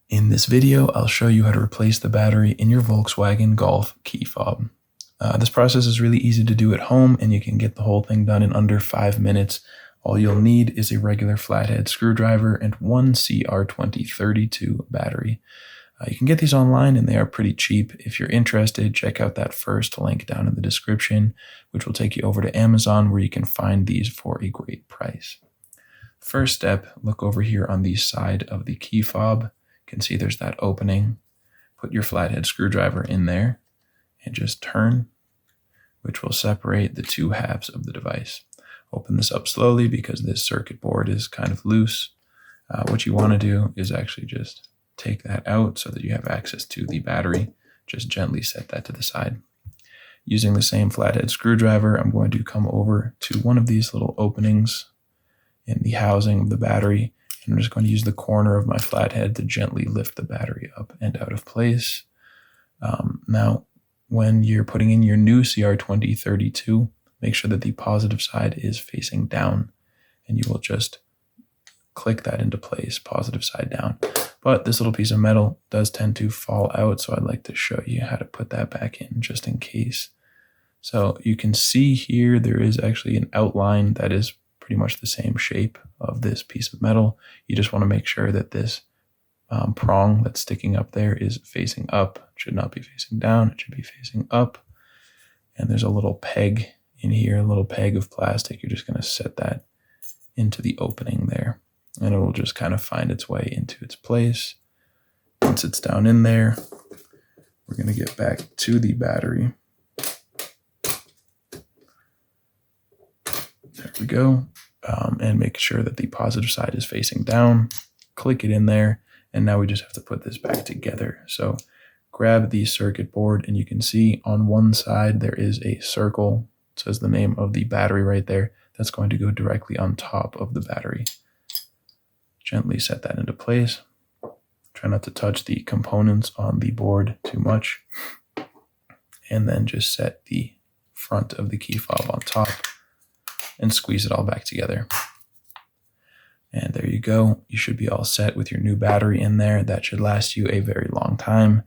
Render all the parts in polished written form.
In this video, I'll show you how to replace the battery in your Volkswagen Golf key fob. This process is really easy to do at home, and you can get the whole thing done in under 5 minutes. All you'll need is a regular flathead screwdriver and one CR2032 battery. You can get these online and they are pretty cheap. If you're interested, check out that first link down in the description, which will take you over to Amazon where you can find these for a great price. First step, look over here on the side of the key fob. You can see there's that opening. Put your flathead screwdriver in there and just turn, which will separate the two halves of the device. Open this up slowly because this circuit board is kind of loose. What you want to do is actually just take that out so that you have access to the battery. Just gently set that to the side. Using the same flathead screwdriver, I'm going to come over to one of these little openings in the housing of the battery, and I'm just going to use the corner of my flathead to gently lift the battery up and out of place. Now, when you're putting in your new CR2032, make sure that the positive side is facing down, and you will just click that into place, positive side down. But this little piece of metal does tend to fall out, so I'd like to show you how to put that back in just in case. So you can see here there is actually an outline that is pretty much the same shape of this piece of metal. You just want to make sure that this prong that's sticking up there is facing up. It should not be facing down, it should be facing up. And there's a little peg in here, a little peg of plastic. You're just going to set that into the opening there, and it will just kind of find its way into its place. Once it's down in there, we're going to get back to the battery. There we go. And make sure that the positive side is facing down. Click it in there, and now we just have to put this back together. So grab the circuit board, and you can see on one side there is a circle. It says the name of the battery right there. That's going to go directly on top of the battery. Gently set that into place. Try not to touch the components on the board too much. And then just set the front of the key fob on top and squeeze it all back together. And there you go. You should be all set with your new battery in there. That should last you a very long time.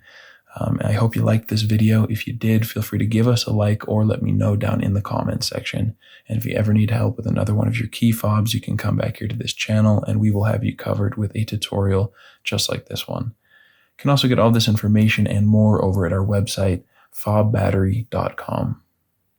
I hope you liked this video. If you did, feel free to give us a like or let me know down in the comments section. And if you ever need help with another one of your key fobs, you can come back here to this channel and we will have you covered with a tutorial just like this one. You can also get all this information and more over at our website, FobBattery.com.